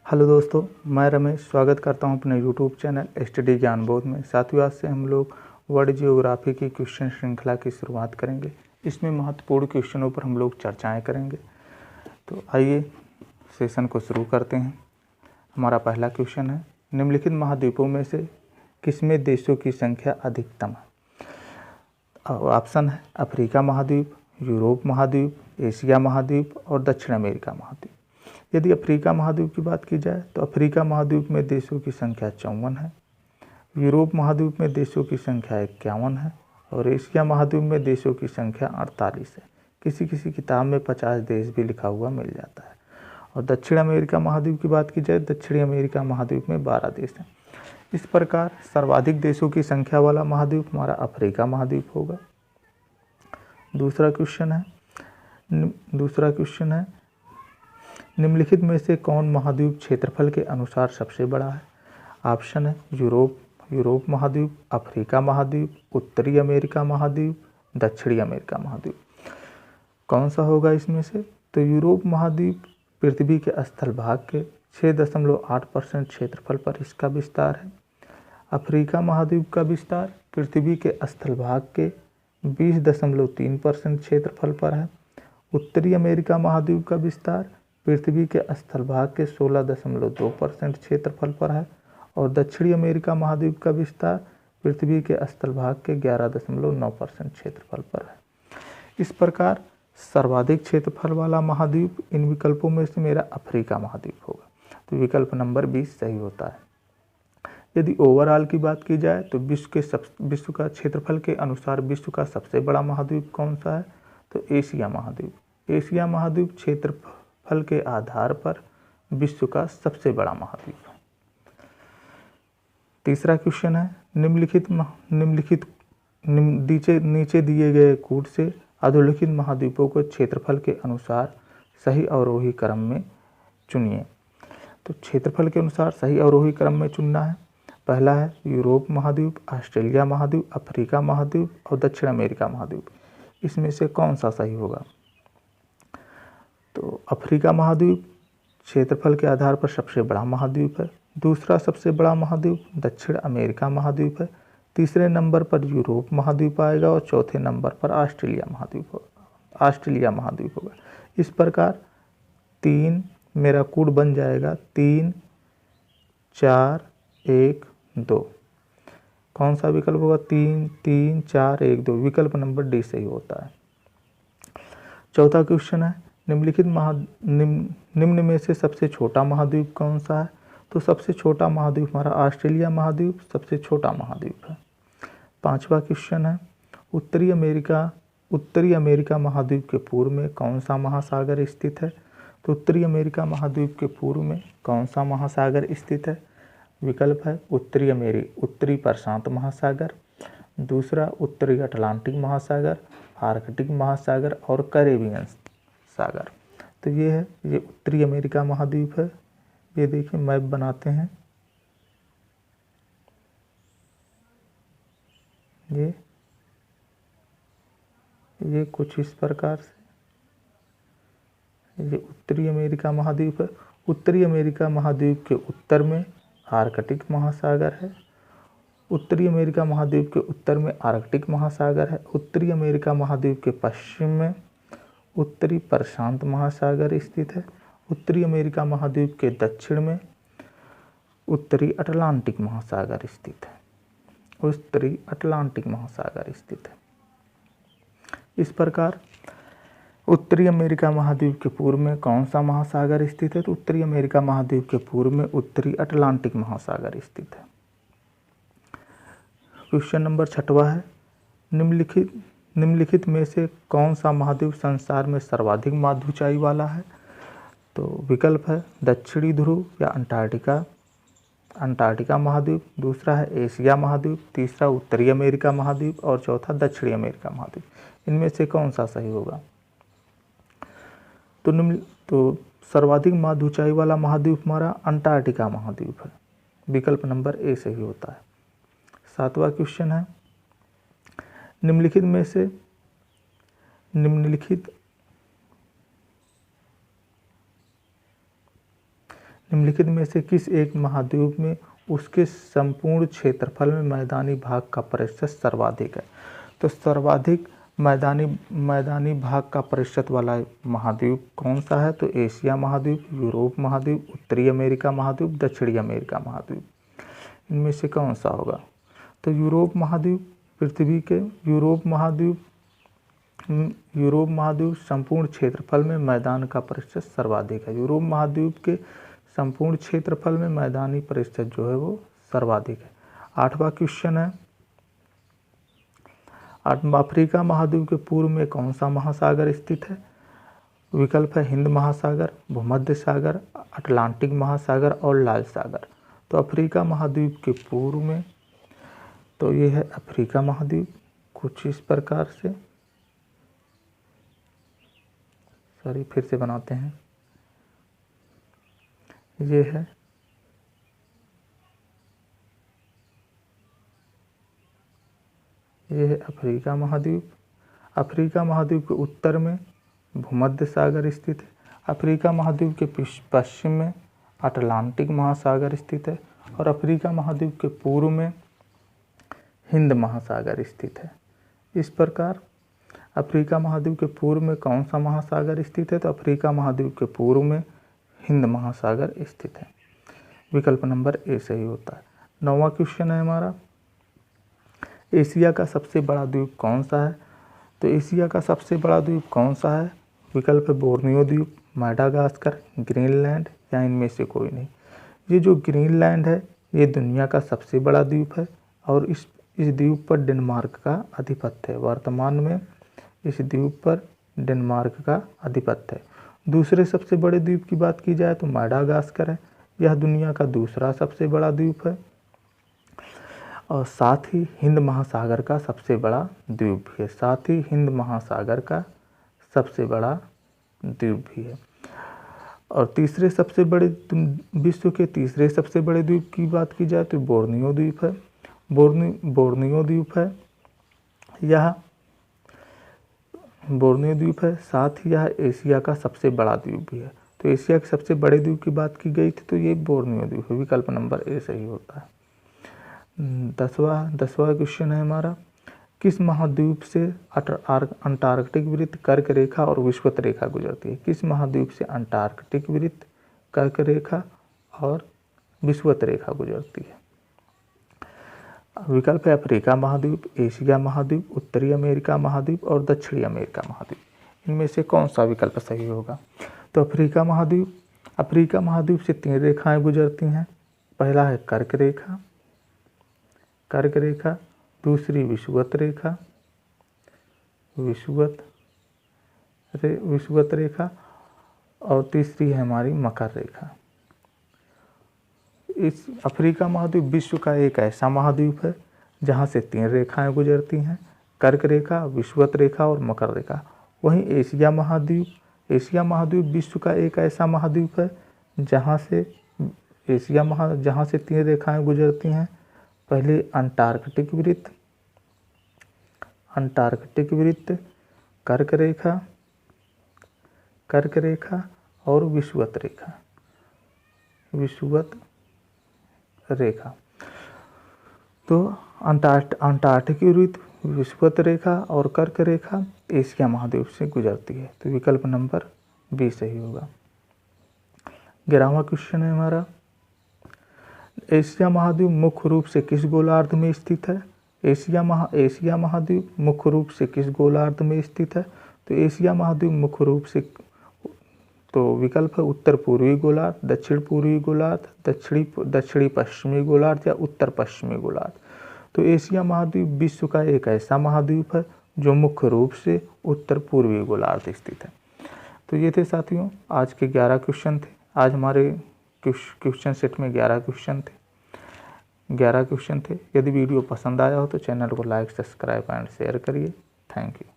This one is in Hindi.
हेलो दोस्तों, मैं रमेश स्वागत करता हूं अपने यूट्यूब चैनल स्टडी ज्ञान बोध में। साथियों, आज से हम लोग वर्ल्ड जियोग्राफी की क्वेश्चन श्रृंखला की शुरुआत करेंगे। इसमें महत्वपूर्ण क्वेश्चनों पर हम लोग चर्चाएं करेंगे। तो आइए सेशन को शुरू करते हैं। हमारा पहला क्वेश्चन है, निम्नलिखित महाद्वीपों में से किसमें देशों की संख्या अधिकतम है? ऑप्शन है अफ्रीका महाद्वीप, यूरोप महाद्वीप, एशिया महाद्वीप और दक्षिण अमेरिका महाद्वीप। यदि अफ्रीका महाद्वीप की बात की जाए तो अफ्रीका महाद्वीप में देशों की संख्या 54 है, यूरोप महाद्वीप में देशों की संख्या 51 है और एशिया महाद्वीप में देशों की संख्या 48 है। किसी किसी किताब में 50 देश भी लिखा हुआ मिल जाता है। और दक्षिण अमेरिका महाद्वीप की बात की जाए, दक्षिणी अमेरिका महाद्वीप में 12 देश हैं। इस प्रकार सर्वाधिक देशों की संख्या वाला महाद्वीप हमारा अफ्रीका महाद्वीप होगा। दूसरा क्वेश्चन है, निम्नलिखित में से कौन महाद्वीप क्षेत्रफल के अनुसार सबसे बड़ा है? ऑप्शन है यूरोप महाद्वीप, अफ्रीका महाद्वीप, उत्तरी अमेरिका महाद्वीप, दक्षिणी अमेरिका महाद्वीप। कौन सा होगा इसमें से? तो यूरोप महाद्वीप पृथ्वी के स्थल भाग के 6.8% क्षेत्रफल पर इसका विस्तार है। अफ्रीका महाद्वीप का विस्तार पृथ्वी के स्थल भाग के 20.3% क्षेत्रफल पर है। उत्तरी अमेरिका महाद्वीप का विस्तार पृथ्वी के स्थल भाग के 16.2% क्षेत्रफल पर है और दक्षिणी अमेरिका महाद्वीप का विस्तार पृथ्वी के स्थल भाग के 11.9% क्षेत्रफल पर है। इस प्रकार सर्वाधिक क्षेत्रफल वाला महाद्वीप इन विकल्पों में से मेरा अफ्रीका महाद्वीप होगा। तो विकल्प नंबर 20 सही होता है। यदि ओवरऑल की बात की जाए तो विश्व का क्षेत्रफल के अनुसार विश्व का सबसे बड़ा महाद्वीप कौन सा है? तो एशिया महाद्वीप। एशिया महाद्वीप क्षेत्रफल के आधार पर विश्व का सबसे बड़ा महाद्वीप है। तीसरा क्वेश्चन है, नीचे दिए गए कूट से अधोलिखित महाद्वीपों को क्षेत्रफल के अनुसार सही अवरोही क्रम में चुनिए। तो क्षेत्रफल के अनुसार सही अवरोही क्रम में चुनना है। पहला है यूरोप महाद्वीप, ऑस्ट्रेलिया महाद्वीप, अफ्रीका महाद्वीप और दक्षिण अमेरिका महाद्वीप। इसमें से कौन सा सही होगा? तो अफ्रीका महाद्वीप क्षेत्रफल के आधार पर सबसे बड़ा महाद्वीप है। दूसरा सबसे बड़ा महाद्वीप दक्षिण अमेरिका महाद्वीप है। तीसरे नंबर पर यूरोप महाद्वीप आएगा और चौथे नंबर पर ऑस्ट्रेलिया महाद्वीप होगा। इस प्रकार 3 मेरा कोड बन जाएगा 3, 4, 1, 2। कौन सा विकल्प होगा? 3, 3, 4, 1, 2। विकल्प नंबर डी सही होता है। चौथा क्वेश्चन है, निम्न में से सबसे छोटा महाद्वीप कौन सा है? तो सबसे छोटा महाद्वीप हमारा ऑस्ट्रेलिया महाद्वीप सबसे छोटा महाद्वीप है। पांचवा क्वेश्चन है, उत्तरी अमेरिका महाद्वीप के पूर्व में कौन सा महासागर स्थित है? तो उत्तरी अमेरिका महाद्वीप के पूर्व में कौन सा महासागर स्थित है? विकल्प है उत्तरी प्रशांत महासागर, दूसरा उत्तरी अटलांटिक महासागर, आर्कटिक महासागर और कैरेबियन सागर। तो ये उत्तरी अमेरिका महाद्वीप है। ये देखिए मैप बनाते हैं। ये कुछ इस प्रकार से ये उत्तरी अमेरिका महाद्वीप है। उत्तरी अमेरिका महाद्वीप के उत्तर में आर्कटिक महासागर है। उत्तरी अमेरिका महाद्वीप के उत्तर में आर्कटिक महासागर है। उत्तरी अमेरिका महाद्वीप के पश्चिम में उत्तरी प्रशांत महासागर स्थित है। उत्तरी अमेरिका महाद्वीप के दक्षिण में उत्तरी अटलांटिक महासागर स्थित है। इस प्रकार उत्तरी अमेरिका महाद्वीप के पूर्व में कौन सा महासागर स्थित है? तो उत्तरी अमेरिका महाद्वीप के पूर्व में उत्तरी अटलांटिक महासागर स्थित है। क्वेश्चन नंबर 6वां है, निम्नलिखित में से कौन सा महाद्वीप संसार में सर्वाधिक माध्य ऊंचाई वाला है? तो विकल्प है दक्षिणी ध्रुव या अंटार्कटिका महाद्वीप, दूसरा है एशिया महाद्वीप, तीसरा उत्तरी अमेरिका महाद्वीप और चौथा दक्षिणी अमेरिका महाद्वीप। इनमें से कौन सा सही होगा? तो सर्वाधिक माध्य ऊंचाई वाला महाद्वीप हमारा अंटार्कटिका महाद्वीप है। विकल्प नंबर ए सही होता है। 7वां क्वेश्चन है, निम्नलिखित निम्नलिखित में से किस एक महाद्वीप में उसके संपूर्ण क्षेत्रफल में मैदानी भाग का प्रतिशत सर्वाधिक है? तो सर्वाधिक मैदानी भाग का प्रतिशत वाला महाद्वीप कौन सा है? तो एशिया महाद्वीप, यूरोप महाद्वीप, उत्तरी अमेरिका महाद्वीप, दक्षिणी अमेरिका महाद्वीप। इनमें से कौन सा होगा? तो यूरोप महाद्वीप पृथ्वी के यूरोप महाद्वीप संपूर्ण क्षेत्रफल में मैदान का प्रतिशत सर्वाधिक है। यूरोप महाद्वीप के संपूर्ण क्षेत्रफल में मैदानी प्रतिशत जो है वो सर्वाधिक है। 8वां क्वेश्चन है, अफ्रीका महाद्वीप के पूर्व में कौन सा महासागर स्थित है? विकल्प है हिंद महासागर, भूमध्य सागर, अटलांटिक महासागर और लाल सागर। तो अफ्रीका महाद्वीप के पूर्व में तो ये है अफ्रीका महाद्वीप कुछ इस प्रकार से, फिर से बनाते हैं। ये है अफ्रीका महाद्वीप। अफ्रीका महाद्वीप के उत्तर में भूमध्य सागर स्थित है। अफ्रीका महाद्वीप के पश्चिम में अटलांटिक महासागर स्थित है और अफ्रीका महाद्वीप के पूर्व में हिंद महासागर स्थित है। इस प्रकार अफ्रीका महाद्वीप के पूर्व में कौन सा महासागर स्थित है? तो अफ्रीका महाद्वीप के पूर्व में हिंद महासागर स्थित है। विकल्प नंबर ए सही होता है। 9वां क्वेश्चन है हमारा, एशिया का सबसे बड़ा द्वीप कौन सा है? तो एशिया का सबसे बड़ा द्वीप कौन सा है? विकल्प है बोर्नियो द्वीप, माडागास्कर, ग्रीनलैंड या इनमें से कोई नहीं। ये जो ग्रीनलैंड है ये दुनिया का सबसे बड़ा द्वीप है और इस द्वीप पर डेनमार्क का आधिपत्य है। वर्तमान में इस द्वीप पर डेनमार्क का आधिपत्य है। दूसरे सबसे बड़े द्वीप की बात की जाए तो माडागास्कर है। यह दुनिया का दूसरा सबसे बड़ा द्वीप है और साथ ही हिंद महासागर का सबसे बड़ा द्वीप भी है। साथ ही हिंद महासागर का सबसे बड़ा द्वीप भी है। और तीसरे सबसे बड़े विश्व के तीसरे सबसे बड़े द्वीप की बात की जाए तो बोर्नियो द्वीप है। बोर्नियो द्वीप है, यह बोर्नियो द्वीप है। साथ ही यह एशिया का सबसे बड़ा द्वीप भी है। तो एशिया के सबसे बड़े द्वीप की बात की गई थी तो ये बोर्नियो द्वीप है। विकल्प नंबर ए सही होता है। 10वां क्वेश्चन है हमारा, किस महाद्वीप से अंटार्कटिक वृत्त, कर्क रेखा और विषुवत रेखा गुजरती है? किस महाद्वीप से अंटार्कटिक वृत्त, कर्क रेखा और विषुवत रेखा गुजरती है? विकल्प है अफ्रीका महाद्वीप, एशिया महाद्वीप, उत्तरी अमेरिका महाद्वीप और दक्षिणी अमेरिका महाद्वीप। इनमें से कौन सा विकल्प सही होगा? तो अफ्रीका महाद्वीप से 3 रेखाएं गुजरती हैं। पहला है कर्क रेखा, दूसरी विषुवत रेखा और तीसरी है हमारी मकर रेखा। इस अफ्रीका महाद्वीप विश्व का एक ऐसा महाद्वीप है जहाँ से 3 रेखाएं गुजरती हैं, कर्क रेखा, विषुवत रेखा और मकर रेखा। वहीं एशिया महाद्वीप विश्व का एक ऐसा महाद्वीप है जहाँ से 3 रेखाएं गुजरती हैं। पहले अंटार्कटिक वृत्त, कर्क रेखा और विषुवत रेखा। तो अंटार्कटिक वृत्त, विषुवत रेखा और कर्क रेखा एशिया महाद्वीप से गुजरती है। तो विकल्प नंबर बी सही होगा। 11वां क्वेश्चन है हमारा, एशिया महाद्वीप मुख्य रूप से किस गोलार्ध में स्थित है? एशिया महाद्वीप मुख्य रूप से किस गोलार्ध में स्थित है? तो एशिया महाद्वीप मुख्य रूप से, तो विकल्प है उत्तर पूर्वी गोलार्ध, दक्षिण पूर्वी गोलार्ध, दक्षिणी पश्चिमी गोलार्ध या उत्तर पश्चिमी गोलार्ध। तो एशिया महाद्वीप विश्व का एक ऐसा महाद्वीप है जो मुख्य रूप से उत्तर पूर्वी गोलार्ध स्थित है। तो ये थे साथियों आज के 11 क्वेश्चन थे। आज हमारे क्वेश्चन सेट में 11 क्वेश्चन थे। यदि वीडियो पसंद आया हो तो चैनल को लाइक, सब्सक्राइब एंड शेयर करिए। Thank you.